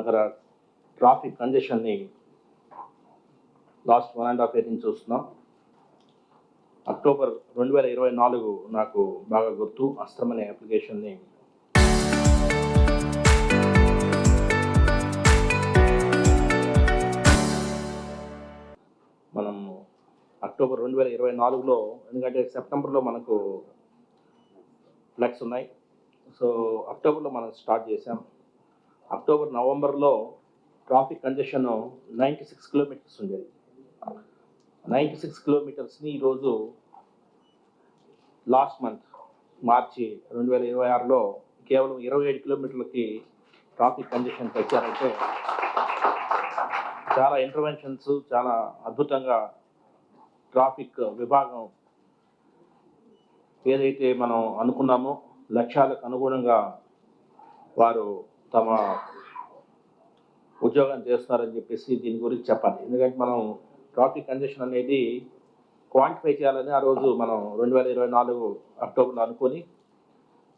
నగర traffic కంజెషన్ని last 1.5 year నుంచి చూస్తున్నాం. అక్టోబర్ 2024 నాకు బాగా గుర్తు. అస్త్రం అనే అప్లికేషన్ని మనం అక్టోబర్ 2024లో, ఎందుకంటే సెప్టెంబర్లో మనకు ఫ్లడ్స్ ఉన్నాయి. సో అక్టోబర్లో మనం స్టార్ట్ చేసాం. అక్టోబర్ నవంబర్లో ట్రాఫిక్ కంజెషన్ 96 కిలోమీటర్స్ ఉండేది. 96 కిలోమీటర్స్ని ఈరోజు లాస్ట్ మంత్ మార్చి 2026లో కేవలం 27 కిలోమీటర్లకి ట్రాఫిక్ కంజెషన్ తెచ్చారంటే చాలా ఇంటర్వెన్షన్స్, చాలా అద్భుతంగా ట్రాఫిక్ విభాగం ఏదైతే మనం అనుకున్నామో లక్ష్యాలకు అనుగుణంగా వారు తమ ఉద్యోగం చేస్తున్నారని చెప్పేసి దీని గురించి చెప్పాలి. ఎందుకంటే మనం ట్రాఫిక్ కంజెషన్ అనేది క్వాంటిఫై చేయాలని ఆ రోజు మనం 2024 అక్టోబర్లో అనుకొని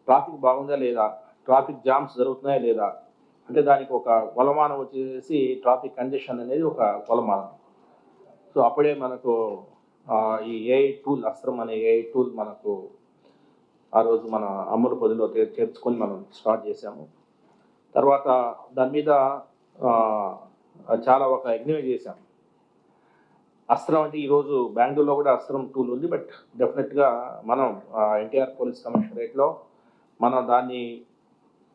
ట్రాఫిక్ బాగుందా లేదా, ట్రాఫిక్ జామ్స్ జరుగుతున్నాయా లేదా అంటే దానికి ఒక కొలమానం వచ్చేసి ట్రాఫిక్ కంజెషన్ అనేది ఒక కొలమానం. సో అప్పుడే మనకు ఈ ఏఐ టూల్, అస్త్రం అనే ఏఐ టూల్ మనకు ఆ రోజు మన అమలు పొదిలో చేర్చుకొని మనం స్టార్ట్ చేసాము. తర్వాత దాని మీద చాలా ఒక యజ్ఞమే చేశాం. అస్త్రం అంటే ఈరోజు బెంగళూరులో కూడా అస్త్రం టూల్ ఉంది, బట్ డెఫినెట్గా మనం ఎన్టీఆర్ పోలీస్ కమిషనరేట్లో మనం దాన్ని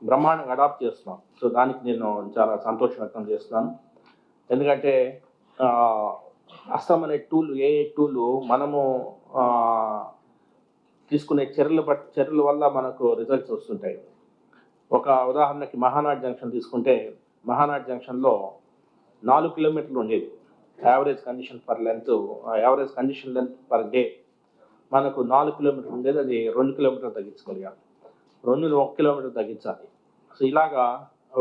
బ్రహ్మాండంగా అడాప్ట్ చేస్తున్నాం. సో దానికి నేను చాలా సంతోషం వ్యక్తం చేస్తున్నాను. ఎందుకంటే అస్త్రం అనే టూల్, ఏఏ టూల్ మనము తీసుకునే చర్యల వల్ల మనకు రిజల్ట్స్ వస్తుంటాయి. ఒక ఉదాహరణకి మహానాడ్ జంక్షన్ తీసుకుంటే, మహానాడ్ జంక్షన్లో 4 కిలోమీటర్లు ఉండేది average condition length per day. మనకు 4 కిలోమీటర్లు ఉండేది, అది 2 కిలోమీటర్లు తగ్గించగలిగాం. 2ని 1 కిలోమీటర్ తగ్గించాలి. సో ఇలాగా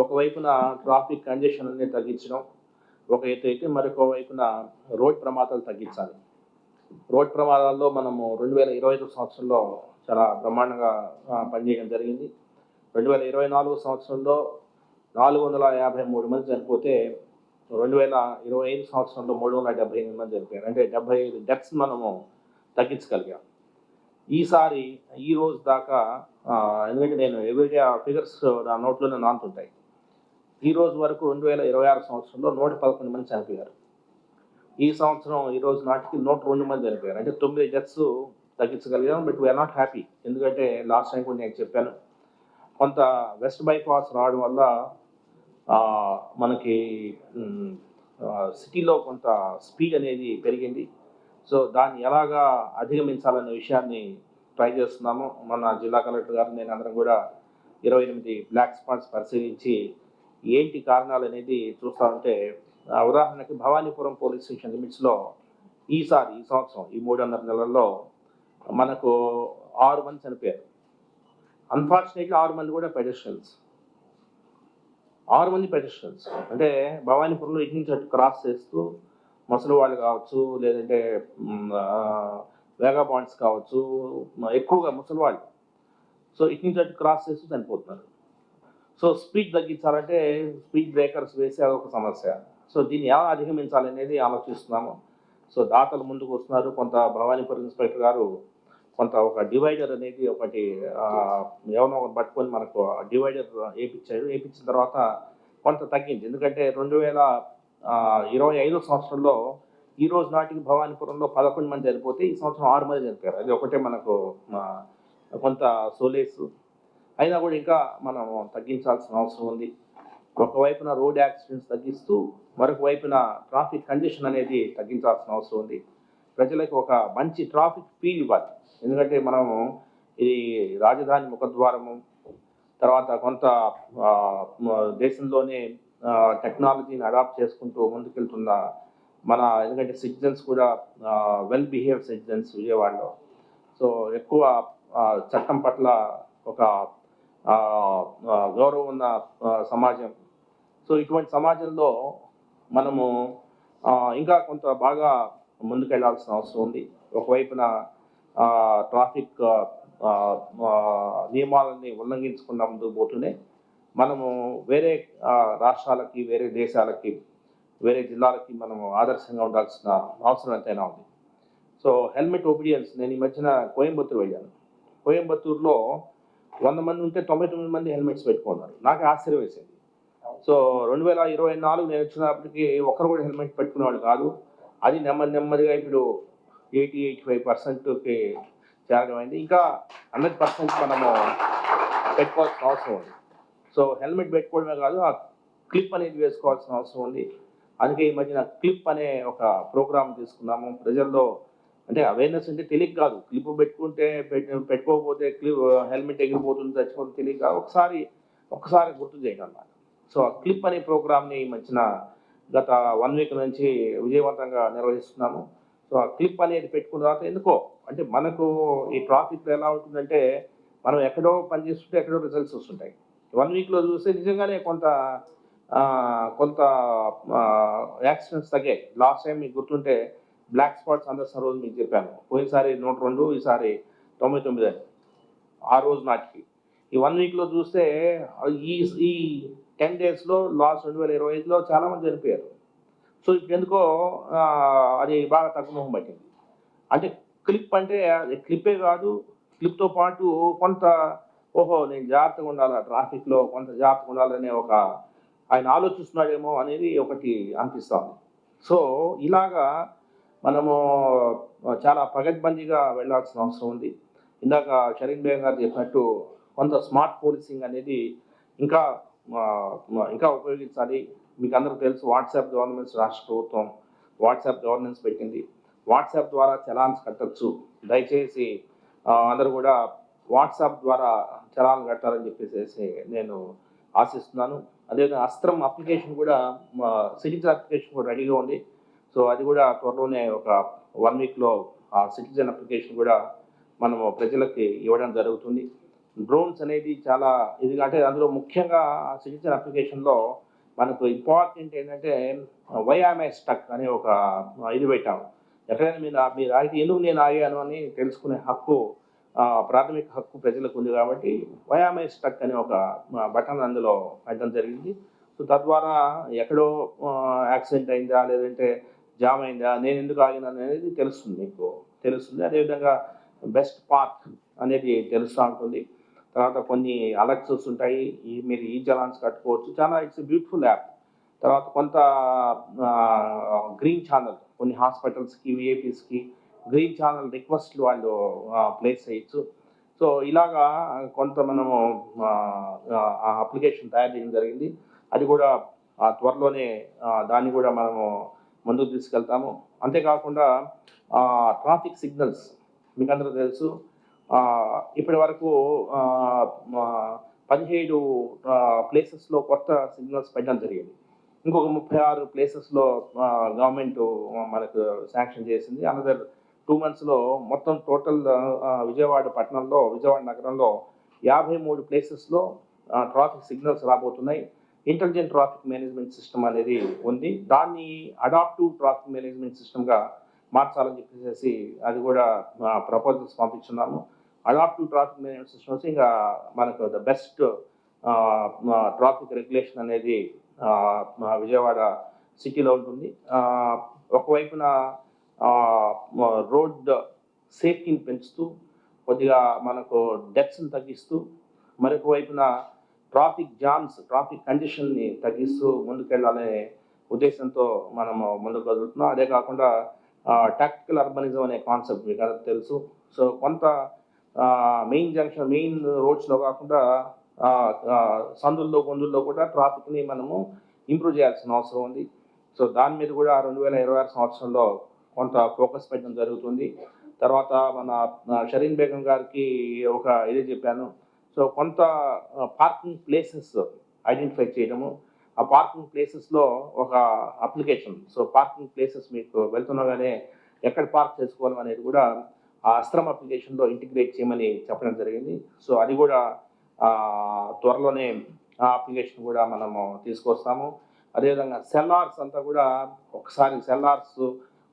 ఒకవైపున ట్రాఫిక్ కంజెషన్ అనేది తగ్గించడం ఒక ఎత్తు అయితే, మరొక వైపున రోడ్ ప్రమాదాలు తగ్గించాలి. రోడ్ ప్రమాదాల్లో మనము 2025 సంవత్సరంలో చాలా బ్రహ్మాండంగా పనిచేయడం జరిగింది. 2024 సంవత్సరంలో 453 మంది చనిపోతే 2025 సంవత్సరంలో 378 మంది చనిపోయారు. అంటే 75 డెత్స్ మనము తగ్గించగలిగాం. ఈసారి ఈ రోజు దాకా, ఎందుకంటే నేను ఎవ్రీడే ఆ ఫిగర్స్ నా నోట్లోనే నానుతుంటాయి. ఈ రోజు వరకు 2026 సంవత్సరంలో 111 మంది చనిపోయారు. ఈ సంవత్సరం ఈ రోజు నాటికి 102 మంది చనిపోయారు. అంటే 9 డెత్స్ తగ్గించగలిగాం. But we're not happy. ఎందుకంటే లాస్ట్ టైం కూడా నేను చెప్పాను, కొంత వెస్ట్ బైపాస్ రావడం వల్ల మనకి సిటీలో కొంత స్పీడ్ అనేది పెరిగింది. సో దాన్ని ఎలాగా అధిగమించాలనే విషయాన్ని ట్రై చేస్తున్నాము. మన జిల్లా కలెక్టర్ గారు, నేను అందరం కూడా 28 బ్లాక్ స్పాట్స్ పరిశీలించి ఏంటి కారణాలు అనేది చూస్తూ ఉంటే, ఉదాహరణకి భవానీపురం పోలీస్ స్టేషన్ లిమిట్స్లో ఈ సంవత్సరం ఈ 3.5 నెలల్లో మనకు 6 మంది చనిపోయారు. అన్ఫార్చునేట్లీ 6 మంది కూడా పెడెస్ట్రియన్స్. 6 మంది పెడెస్ట్రియన్స్ అంటే భవానీపురంలో ఇటు నుంచి అటు క్రాస్ చేస్తూ ముసలి వాళ్ళు కావచ్చు, లేదంటే వేగాబాండ్స్ కావచ్చు, ఎక్కువగా ముసలి వాళ్ళు. సో ఇటు నుంచి అటు క్రాస్ చేస్తూ చనిపోతున్నారు. సో స్పీడ్ తగ్గించాలంటే స్పీడ్ బ్రేకర్స్ వేసి అదొక సమస్య. సో దీన్ని ఎలా అధిగమించాలనేది ఆలోచిస్తున్నాము. సో దాతలు ముందుకు వస్తున్నారు. కొంత భవానీపురం ఇన్స్పెక్టర్ గారు కొంత ఒక డివైడర్ అనేది ఒకటి ఎవరినో ఒకటి పట్టుకొని మనకు డివైడర్ వేయించారు. వేయించిన తర్వాత కొంత తగ్గింది. ఎందుకంటే 2025 సంవత్సరంలో ఈ రోజు నాటికి భవానీపురంలో 11 మంది చనిపోతే ఈ సంవత్సరం 6 మంది చనిపోయారు. అది ఒకటే మనకు కొంత సోలేసు. అయినా కూడా ఇంకా మనం తగ్గించాల్సిన అవసరం ఉంది. ఒకవైపున రోడ్ యాక్సిడెంట్స్ తగ్గిస్తూ, మరొక వైపున ట్రాఫిక్ కంజెషన్ అనేది తగ్గించాల్సిన అవసరం ఉంది. ప్రజలకు ఒక మంచి ట్రాఫిక్ ఫీల్ ఇవ్వాలి. ఎందుకంటే మనము ఇది రాజధాని ముఖద్వారము, తర్వాత కొంత దేశంలోనే టెక్నాలజీని అడాప్ట్ చేసుకుంటూ ముందుకెళ్తున్న ఎందుకంటే సిటిజన్స్ కూడా వెల్ బిహేవ్ సిటిజన్స్ విజయవాడలో. సో ఎక్కువ చట్టం పట్ల ఒక గౌరవం ఉన్న సమాజం. సో ఇటువంటి సమాజంలో మనము ఇంకా కొంత బాగా ముందుకెళ్లాల్సిన అవసరం ఉంది. ఒకవైపున ట్రాఫిక్ నియమాలని ఉల్లంఘించకుండా ముందుకు పోతూనే మనము వేరే రాష్ట్రాలకి, వేరే దేశాలకి, వేరే జిల్లాలకి మనము ఆదర్శంగా ఉండాల్సిన అవసరం ఎంతైనా ఉంది. సో హెల్మెట్ ఒబీడియన్స్, నేను ఈ మధ్యన కోయంబత్తూరు వెళ్ళాను. కోయంబత్తూరులో 100 మంది ఉంటే 99 మంది హెల్మెట్స్ పెట్టుకున్నారు. నాకు ఆశ్చర్యం వేసింది. సో 2024 నేను వచ్చినప్పటికి ఒక్కరు కూడా హెల్మెట్ పెట్టుకునేవాళ్ళు కాదు. అది నెమ్మదిగా ఇప్పుడు 85%కి చేరడమైంది. ఇంకా 100% మనము పెట్టుకోవాల్సిన అవసరం ఉంది. సో హెల్మెట్ పెట్టుకోవడమే కాదు, ఆ క్లిప్ అనేది వేసుకోవాల్సిన అవసరం ఉంది. అందుకే ఈ మధ్యన క్లిప్ అనే ఒక ప్రోగ్రామ్ తీసుకున్నాము. ప్రజల్లో అంటే అవేర్నెస్ అంటే తెలియక కాదు, క్లిప్ పెట్టుకుంటే పెట్టుకోకపోతే హెల్మెట్ ఎగిరిపోతుంది, చచ్చిపోతుంది తెలియక ఒక్కసారి గుర్తు చేయడం అన్నమాట. సో ఆ క్లిప్ అనే ప్రోగ్రామ్ని ఈ మధ్యన గత 1 వీక్ నుంచి విజయవంతంగా నిర్వహిస్తున్నాము. సో ఆ క్లిప్ అనేది పెట్టుకున్న తర్వాత ఎందుకో అంటే మనకు ఈ ట్రాఫిక్లో ఎలా ఉంటుందంటే, మనం ఎక్కడో పని చేస్తుంటే ఎక్కడో రిజల్ట్స్ వస్తుంటాయి. 1 వీక్లో చూస్తే నిజంగానే కొంత యాక్సిడెంట్స్ తగ్గాయి. లాస్ట్ టైం మీకు గుర్తుంటే బ్లాక్ స్పాట్స్ సందర్శన రోజు మీకు చెప్పాను. పోయినసారి 102, ఈసారి 99 అని ఆ రోజు నాటికి. ఈ 1 వీక్లో చూస్తే ఈ ఈ 10 డేస్లో లాస్ట్ 2025లో చాలామంది చనిపోయారు. సో ఇప్పుడు ఎందుకో అది బాగా తగ్గుముఖం పట్టింది. అంటే క్లిప్ అంటే అది క్లిప్పే కాదు, క్లిప్తో పాటు కొంత ఓహో నేను జాగ్రత్తగా ఉండాలా, ట్రాఫిక్లో కొంత జాగ్రత్తగా ఉండాలనే ఒక ఆయన ఆలోచిస్తున్నాడేమో అనేది ఒకటి అనిపిస్తుంది. సో ఇలాగా మనము చాలా పకడ్బందీగా వెళ్ళాల్సిన అవసరం ఉంది. ఇందాక షరీన్ బేగం గారు చెప్పినట్టు కొంత స్మార్ట్ పోలీసింగ్ అనేది ఇంకా ఇంకా ఉపయోగించాలి. మీకు అందరూ తెలుసు, వాట్సాప్ గవర్నెన్స్, రాష్ట్ర ప్రభుత్వం వాట్సాప్ గవర్నెన్స్ పెట్టింది. వాట్సాప్ ద్వారా చలాన్స్ కట్టచ్చు. దయచేసి అందరూ కూడా వాట్సాప్ ద్వారా చలాన్ కట్టాలని చెప్పేసి నేను ఆశిస్తున్నాను. అదేవిధంగా అస్త్రం అప్లికేషన్ కూడా, సిటిజన్ అప్లికేషన్ కూడా రెడీగా ఉంది. సో అది కూడా త్వరలోనే ఒక 1 వీక్లో ఆ సిటిజన్ అప్లికేషన్ కూడా మనము ప్రజలకి ఇవ్వడం జరుగుతుంది. డ్రోన్స్ అనేది చాలా ఇది, అంటే అందులో ముఖ్యంగా సిటిజన్ అప్లికేషన్లో మనకు ఇంపార్టెంట్ ఏంటంటే వై యామ్ ఐ స్టక్ అనే ఒక ఇది పెట్టాము. ఎక్కడైనా మీరు ఆగితే ఎందుకు నేను ఆగాను అని తెలుసుకునే హక్కు, ప్రాథమిక హక్కు ప్రజలకు ఉంది. కాబట్టి వై యామ్ ఐ స్టక్ అనే ఒక బటన్ అందులో పెట్టడం జరిగింది. సో తద్వారా ఎక్కడో యాక్సిడెంట్ అయిందా, లేదంటే జామ్ అయిందా, నేను ఎందుకు ఆగినాను అనేది మీకు తెలుస్తుంది. అదేవిధంగా బెస్ట్ పాత్ అనేది తెలుస్తూ ఉంటుంది. తర్వాత కొన్ని అలర్ట్స్ వస్తుంటాయి, మీరు ఈ చలాన్స్ కట్టుకోవచ్చు. చాలా ఇట్స్ బ్యూటిఫుల్ యాప్. తర్వాత కొంత గ్రీన్ ఛానల్, కొన్ని హాస్పిటల్స్కి, విఐపీస్కి గ్రీన్ ఛానల్ రిక్వెస్ట్లు వాళ్ళు ప్లేస్ చేయొచ్చు. సో ఇలాగా కొంత మనము ఆ అప్లికేషన్ తయారు చేయడం జరిగింది. అది కూడా త్వరలోనే దాన్ని కూడా మనము ముందుకు తీసుకెళ్తాము. అంతేకాకుండా ట్రాఫిక్ సిగ్నల్స్ మీకు అందరూ తెలుసు, ఇప్పటి వరకు 17 ప్లేసెస్లో కొత్త సిగ్నల్స్ పెట్టడం జరిగింది. ఇంకొక 36 ప్లేసెస్లో గవర్నమెంట్ మనకు శాంక్షన్ చేసింది. అనదర్ 2 monthsలో మొత్తం టోటల్ విజయవాడ నగరంలో 53 ప్లేసెస్లో ట్రాఫిక్ సిగ్నల్స్ రాబోతున్నాయి. ఇంటెలిజెంట్ ట్రాఫిక్ మేనేజ్మెంట్ సిస్టమ్ అనేది ఉంది. దాన్ని అడాప్టివ్ ట్రాఫిక్ మేనేజ్మెంట్ సిస్టమ్గా మార్చాలని చెప్పేసి అది కూడా ప్రపోజల్స్ పంపించున్నాము. అడాప్టివ్ ట్రాఫిక్ మేనేజ్మెంట్ సిస్టమ్స్ ఇంకా మనకు ద బెస్ట్ ట్రాఫిక్ రెగ్యులేషన్ అనేది విజయవాడ సిటీలో ఉంటుంది. ఒకవైపున రోడ్ సేఫ్టీని పెంచుతూ కొద్దిగా మనకు డెత్స్ని తగ్గిస్తూ, మరొక వైపున ట్రాఫిక్ జామ్స్, ట్రాఫిక్ కండిషన్ని తగ్గిస్తూ ముందుకెళ్ళాలనే ఉద్దేశంతో మనము ముందుకు కదులుతున్నాం. అదే కాకుండా టాక్టికల్ అర్బనిజం అనే కాన్సెప్ట్ మీకు అందరికీ తెలుసు. సో కొంత మెయిన్ రోడ్స్లో కాకుండా సందుల్లో గొంతుల్లో కూడా ట్రాఫిక్ని మనము ఇంప్రూవ్ చేయాల్సిన అవసరం ఉంది. సో దాని మీద కూడా 2026 సంవత్సరంలో కొంత ఫోకస్ పెట్టడం జరుగుతుంది. తర్వాత మన షరీన్ బేగం గారికి ఒక ఇది చెప్పాను. సో కొంత పార్కింగ్ ప్లేసెస్ ఐడెంటిఫై చేయడము, ఆ పార్కింగ్ ప్లేసెస్లో ఒక అప్లికేషన్, సో పార్కింగ్ ప్లేసెస్ మీకు వెళ్తుండగానే ఎక్కడ పార్క్ చేసుకోవాలి అనేది కూడా ఆ అస్త్రం అప్లికేషన్లో ఇంటిగ్రేట్ చేయమని చెప్పడం జరిగింది. సో అది కూడా త్వరలోనే ఆ అప్లికేషన్ కూడా మనము తీసుకొస్తాము. అదేవిధంగా సెల్లార్స్ అంతా కూడా ఒకసారి సెల్లార్స్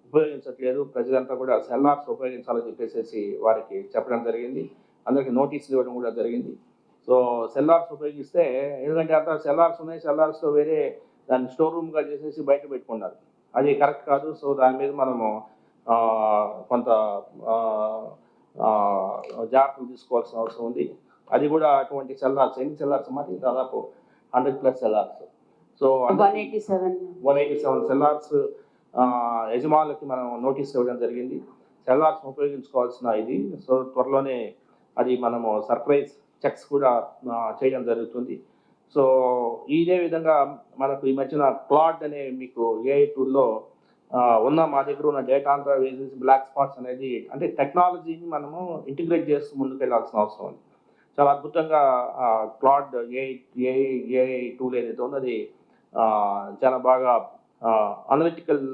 ఉపయోగించట్లేదు, ప్రజలంతా కూడా సెల్లార్స్ ఉపయోగించాలని చెప్పేసి వారికి చెప్పడం జరిగింది. అందరికీ నోటీసులు ఇవ్వడం కూడా జరిగింది. సో సెల్లార్స్ ఉపయోగిస్తే, ఎందుకంటే అంత సెల్లార్స్ ఉన్నాయి, సెల్లార్స్లో వేరే దాన్ని స్టోర్ రూమ్గా చేసేసి బయట పెట్టుకున్నారు. అది కరెక్ట్ కాదు. సో దాని మీద మనము కొంత జాగ్రత్తలు తీసుకోవాల్సిన అవసరం ఉంది. అది కూడా అటువంటి సెల్లార్స్, ఎన్ని సెల్లార్స్ మరి దాదాపు 100+ సెల్లార్స్. సో 187 సెల్లార్స్ యజమానులకి మనం నోటీస్ ఇవ్వడం జరిగింది. సెల్లార్స్ ఉపయోగించుకోవాల్సిన ఇది. సో త్వరలోనే అది మనము సర్ప్రైజ్ చెక్స్ కూడా చేయడం జరుగుతుంది. సో ఇదే విధంగా మనకు ఈ మధ్యన క్లాడ్ అనే మీకు ఏఐ టూల్లో మా దగ్గర ఉన్న డేటా అంతా వేసేసి బ్లాక్ స్పాట్స్ అనేది, అంటే టెక్నాలజీని మనము ఇంటిగ్రేట్ చేస్తూ ముందుకు వెళ్ళాల్సిన అవసరం ఉంది. చాలా అద్భుతంగా క్లాడ్ ఏఐ టూల్ ఏదైతే ఉందో అది చాలా బాగా అనలిటికల్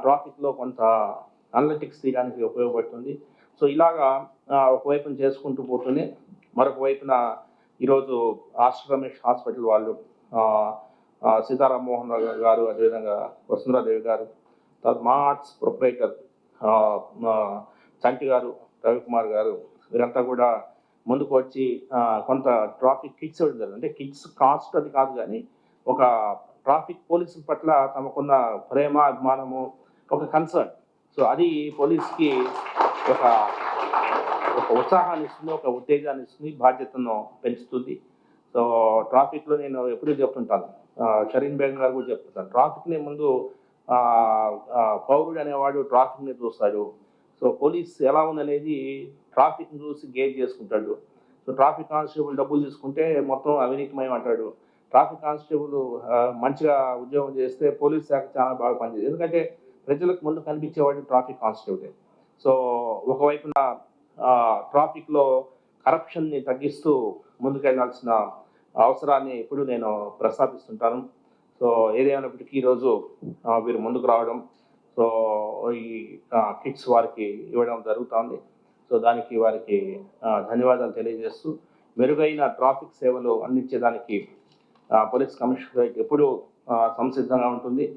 ట్రాఫిక్లో కొంత అనలిటిక్స్ తీయడానికి ఉపయోగపడుతుంది. సో ఇలాగా ఒకవైపున చేసుకుంటూ పోతూనే మరొక వైపున ఈరోజు ఆస్ట్ర రమేష్ హాస్పిటల్ వాళ్ళు, సీతారాం మోహన్ రావు గారు, అదేవిధంగా వసుంధరాదేవి గారు, తర్వాత మా ఆర్ట్స్ ప్రొపరేటర్ చంటి గారు, రవికుమార్ గారు, వీరంతా కూడా ముందుకు వచ్చి కొంత ట్రాఫిక్ కిట్స్ ఇవ్వడం జరిగింది. అంటే కిట్స్ కాస్ట్ అది కాదు, కానీ ఒక ట్రాఫిక్ పోలీసుల పట్ల తమకున్న ప్రేమ, అభిమానము, ఒక కన్సర్న్. సో అది పోలీస్కి ఒక ఉత్సాహాన్ని ఇస్తుంది, ఒక ఉత్తేజాన్ని ఇస్తుంది, బాధ్యతను పెంచుతుంది. సో ట్రాఫిక్లో నేను ఎప్పుడూ చెప్తుంటాను, షరీన్ బేగం గారు కూడా చెప్తుంటాను, ట్రాఫిక్ని ముందు పౌరుడు అనేవాడు ట్రాఫిక్ని చూస్తాడు. సో పోలీస్ ఎలా ఉందనేది ట్రాఫిక్ని చూసి గేజ్ చేసుకుంటాడు. సో ట్రాఫిక్ కానిస్టేబుల్ డబ్బులు తీసుకుంటే మొత్తం అవినీతిమయం అంటాడు. ట్రాఫిక్ కానిస్టేబుల్ మంచిగా ఉద్యోగం చేస్తే పోలీస్ శాఖ చాలా బాగా పనిచేస్తుంది. ఎందుకంటే ప్రజలకు ముందు కనిపించేవాడు ట్రాఫిక్ కానిస్టేబుల్. సో ఒకవైపున ట్రాఫిక్లో కరప్షన్ని తగ్గిస్తూ ముందుకెళ్లాల్సిన అవసరాన్ని ఇప్పుడు నేను ప్రస్తావిస్తుంటాను. సో ఏదేమైనప్పటికీ ఈరోజు వీరు ముందుకు రావడం, సో ఈ కిట్స్ వారికి ఇవ్వడం జరుగుతుంది. సో దానికి వారికి ధన్యవాదాలు తెలియజేస్తూ, మెరుగైన ట్రాఫిక్ సేవలు అందించేదానికి పోలీస్ కమిషనరేట్ ఎప్పుడూ సంసిద్ధంగా ఉంటుంది.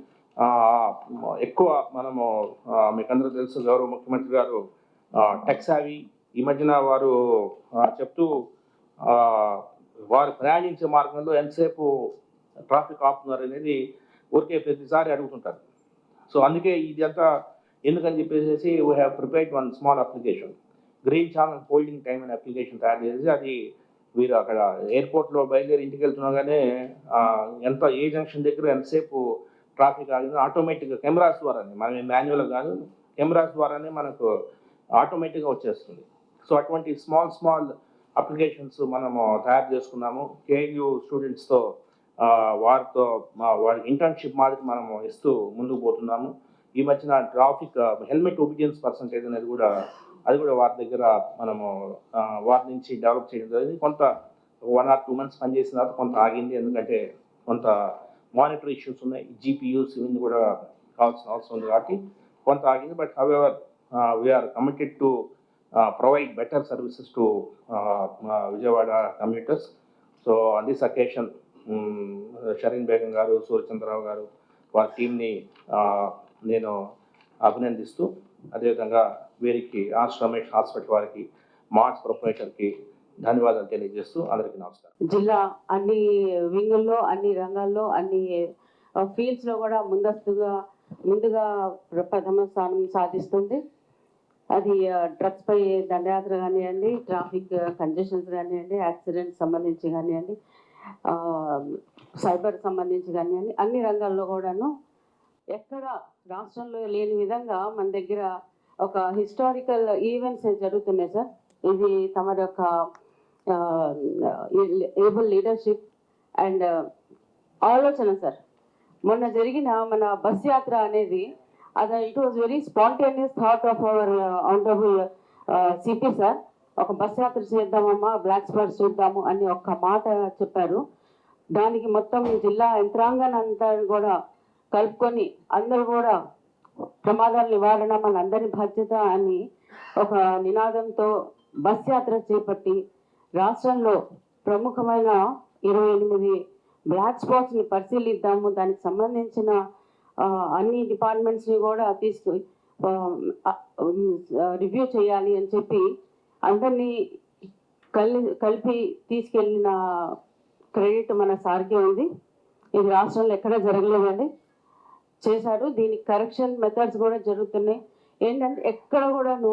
ఎక్కువ మనము మీకందరూ తెలుసు, గౌరవ ముఖ్యమంత్రి గారు టెక్సావి ఈ మధ్యన వారు చెప్తూ వారు ప్రయాణించే మార్గంలో ఎంతసేపు ట్రాఫిక్ ఆపుతున్నారు అనేది ఊరికే ప్రతిసారి అడుగుతుంటారు. సో అందుకే ఇదంతా ఎందుకని చెప్పేసి we have prepared one small application, green channel holding time అనే అప్లికేషన్ తయారు చేసి, అది వీరు అక్కడ ఎయిర్పోర్ట్లో బయలుదేరి ఇంటికి వెళ్తున్నాగానే ఎంత ఏ జంక్షన్ దగ్గర ఎంతసేపు ట్రాఫిక్ ఆగిందో ఆటోమేటిక్గా కెమెరాస్ ద్వారానే, మనం మాన్యువల్గా కాదు, కెమెరాస్ ద్వారానే మనకు ఆటోమేటిక్గా వచ్చేస్తుంది. సో అటువంటి స్మాల్ అప్లికేషన్స్ మనము తయారు చేసుకున్నాము. కేయూ స్టూడెంట్స్తో వారితో వారికి ఇంటర్న్షిప్ మాదిరి మనము ఇస్తూ ముందుకు పోతున్నాము. ఈ మధ్యన ట్రాఫిక్ హెల్మెట్ ఒబీడియన్స్ పర్సంటేజ్ అనేది కూడా, అది కూడా వారి దగ్గర మనము వారి నుంచి డెవలప్ చేయడం జరిగింది. కొంత 1 or 2 months పనిచేసిన తర్వాత కొంత ఆగింది, ఎందుకంటే కొంత మానిటరీ ఇష్యూస్ ఉన్నాయి, జీపీయూస్ ఇవన్నీ కూడా కావాల్సిన అవసరం ఉంది కాబట్టి కొంత ఆగింది. But however we are committed to provide better services to Vijayawada commuters. So on this occasion, Shireen Begum గారు, సూర్యచంద్రరావు గారు, వారి టీంని నేను అభినందిస్తూ, అదేవిధంగా వీరికి ఆస్ట్ర రమేష్ హాస్పిటల్ వారికి, మార్ట్స్ ప్రొపరేటర్కి ధన్యవాదాలు తెలియజేస్తూ అందరికీ నమస్కారం. జిల్లా అన్ని వింగుల్లో, అన్ని రంగాల్లో, అన్ని ఫీల్డ్స్లో కూడా ముందుగా ప్రథమ స్థానం సాధిస్తుంది. అది డ్రగ్స్ పై దండయాత్ర కానివ్వండి, ట్రాఫిక్ కంజెషన్స్ కానివ్వండి, యాక్సిడెంట్స్ సంబంధించి కానివ్వండి, సైబర్ సంబంధించి కానివ్వండి, అన్ని రంగాల్లో కూడాను ఎక్కడ రాష్ట్రంలో లేని విధంగా మన దగ్గర ఒక హిస్టారికల్ ఈవెంట్స్ జరుగుతున్నాయి సార్. ఇది తమ యొక్క ఏబుల్ లీడర్షిప్ అండ్ ఆలోచన సార్. మొన్న జరిగిన మన బస్ యాత్ర అనేది, it was very spontaneous thought of our honorable CP sir. ఒక బస్ యాత్ర చేద్దామమ్మా, బ్లాక్ స్పాట్స్ చూద్దాము అని ఒక్క మాట చెప్పారు. దానికి మొత్తం జిల్లా యంత్రాంగాన్ని అంతా కూడా కలుపుకొని అందరూ కూడా ప్రమాదాల నివారణ మన అందరి బాధ్యత అని ఒక నినాదంతో బస్ యాత్ర చేపట్టి రాష్ట్రంలో ప్రముఖమైన 28 బ్లాక్ స్పాట్స్ని పరిశీలిద్దాము, దానికి సంబంధించిన అన్ని డిపార్ట్మెంట్స్ని కూడా రివ్యూ చేయాలి అని చెప్పి అందరినీ కలిపి తీసుకెళ్ళిన క్రెడిట్ మన సార్కే ఉంది. ఇది రాష్ట్రంలో ఎక్కడ జరగలేదండి, చేశారు. దీనికి కరెక్షన్ మెథడ్స్ కూడా జరుగుతున్నాయి. ఏంటంటే ఎక్కడ కూడాను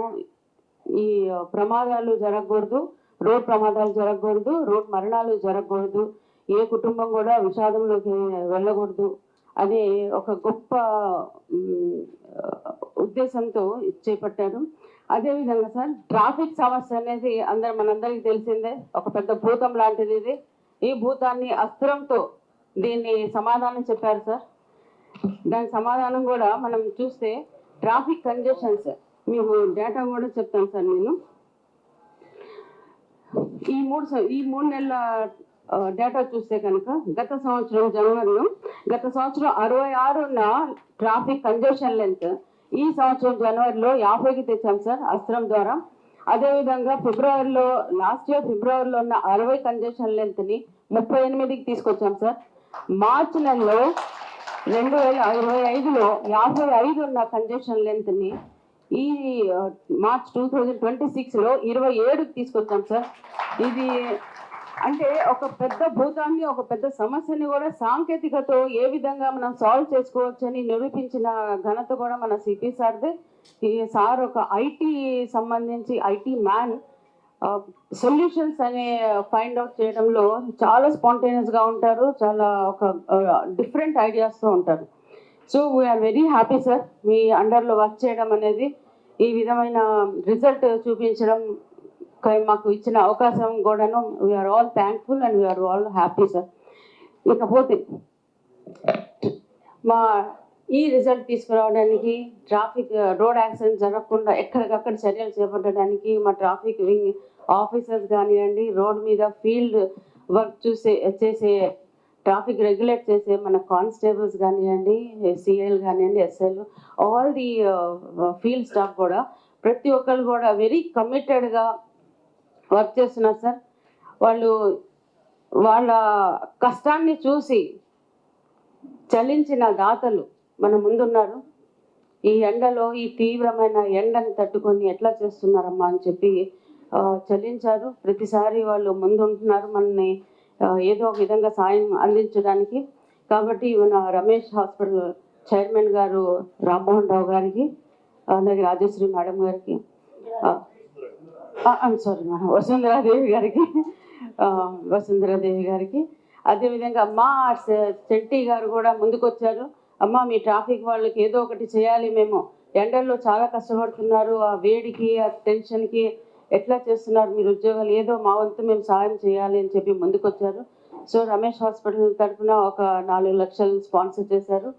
ఈ ప్రమాదాలు జరగకూడదు, రోడ్ ప్రమాదాలు జరగకూడదు, రోడ్ మరణాలు జరగకూడదు, ఏ కుటుంబం కూడా విషాదంలోకి వెళ్ళకూడదు అనే ఒక గొప్ప ఉద్దేశంతో చేపట్టారు. అదేవిధంగా సార్, ట్రాఫిక్ సమస్య అనేది మనందరికీ తెలిసిందే, ఒక పెద్ద భూతం లాంటిది ఇది. ఈ భూతాన్ని అస్త్రంతో దీన్ని సమాధానం చెప్పారు సార్. దాని సమాధానం కూడా మనం చూస్తే ట్రాఫిక్ కంజెషన్స్, మీకు డేటా కూడా చెప్తాను సార్. నేను ఈ మూడు నెలల డేటా చూస్తే కనుక గత సంవత్సరం జనవరిలో 66 ఉన్న ట్రాఫిక్ కంజెషన్ లెంత్ ఈ సంవత్సరం జనవరిలో 50కి తెచ్చాం సార్ అస్త్రం ద్వారా. అదేవిధంగా లాస్ట్ ఇయర్ ఫిబ్రవరిలో ఉన్న 60 కంజెషన్ లెంత్ని 38కి తీసుకొచ్చాం సార్. మార్చి నెలలో 2025లో 55 ఉన్న కంజెషన్ లెంత్ని ఈ మార్చ్ 2026లో 27కి తీసుకొచ్చాం సార్. ఇది అంటే ఒక పెద్ద భూతాన్ని, ఒక పెద్ద సమస్యని కూడా సాంకేతికతో ఏ విధంగా మనం సాల్వ్ చేసుకోవచ్చని నిరూపించిన ఘనత కూడా మన సిపి సార్దే. ఈ సార్ ఒక సంబంధించి ఐటీ మ్యాన్, సొల్యూషన్స్ అనే ఫైండ్ అవుట్ చేయడంలో చాలా స్పాంటేనియస్గా ఉంటారు, చాలా ఒక డిఫరెంట్ ఐడియాస్తో ఉంటారు. So we're very happy sir మీ అండర్లో వర్క్ చేయడం అనేది, ఈ విధమైన రిజల్ట్ చూపించడం మాకు ఇచ్చిన అవకాశం కూడాను. We are all thankful and we are all happy sir. ఇకపోతే ఈ రిజల్ట్ తీసుకురావడానికి, రోడ్ యాక్సిడెంట్ జరగకుండా ఎక్కడికక్కడ చర్యలు చేపట్టడానికి మా ట్రాఫిక్ వింగ్ ఆఫీసర్స్ కానివ్వండి, రోడ్ మీద ఫీల్డ్ వర్క్ చేసే ట్రాఫిక్ రెగ్యులేట్ చేసే మన కానిస్టేబుల్స్ కానివ్వండి, సిఐలు కానివ్వండి, ఎస్ఐలు, ఆల్ ది ఫీల్డ్ స్టాఫ్ కూడా ప్రతి ఒక్కరు కూడా వెరీ కమిటెడ్గా వర్క్ చేస్తున్నారు సార్. వాళ్ళ కష్టాన్ని చూసి చలించిన దాతలు మన ముందున్నారు. ఈ ఎండలో, ఈ తీవ్రమైన ఎండని తట్టుకొని ఎట్లా చేస్తున్నారమ్మా అని చెప్పి చలించారు. ప్రతిసారి వాళ్ళు ముందుంటున్నారు మనని ఏదో ఒక విధంగా సాయం అందించడానికి. కాబట్టి మన రమేష్ హాస్పిటల్ చైర్మన్ గారు రామ్మోహన్ రావు గారికి, అలాగే రాజశ్రీ మేడం గారికి, వసుంధరాదేవి గారికి, అదేవిధంగా అమ్మా చెట్టి గారు కూడా ముందుకు వచ్చారు. అమ్మ మీ ట్రాఫిక్ వాళ్ళకి ఏదో ఒకటి చేయాలి, మేము ఎండల్లో చాలా కష్టపడుతున్నారు, ఆ వేడికి ఆ టెన్షన్కి ఎట్లా చేస్తున్నారు మీరు ఉద్యోగాలు, ఏదో మా వంతు మేము సాయం చేయాలి అని చెప్పి ముందుకు వచ్చారు. సో రమేష్ హాస్పిటల్ తరఫున ఒక 4 లక్షలు స్పాన్సర్ చేశారు.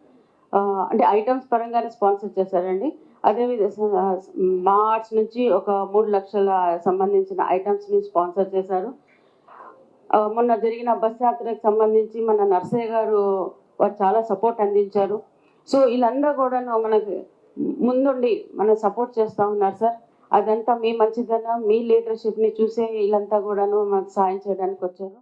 అంటే ఐటమ్స్ పరంగానే స్పాన్సర్ చేశారండి. అదేవిధంగా మా ఆర్ట్స్ నుంచి ఒక 3 లక్షల సంబంధించిన ఐటమ్స్ని స్పాన్సర్ చేశారు. మొన్న జరిగిన బస్ యాత్రకు సంబంధించి మన నర్సయ్య గారు వారు చాలా సపోర్ట్ అందించారు. సో వీళ్ళందరూ కూడాను మనకి ముందుండి మన సపోర్ట్ చేస్తూ ఉన్నారు సార్. అదంతా మీ మంచిదనం, మీ లీడర్షిప్ని చూసే వీళ్ళంతా కూడాను మనకు సాయం చేయడానికి వచ్చారు.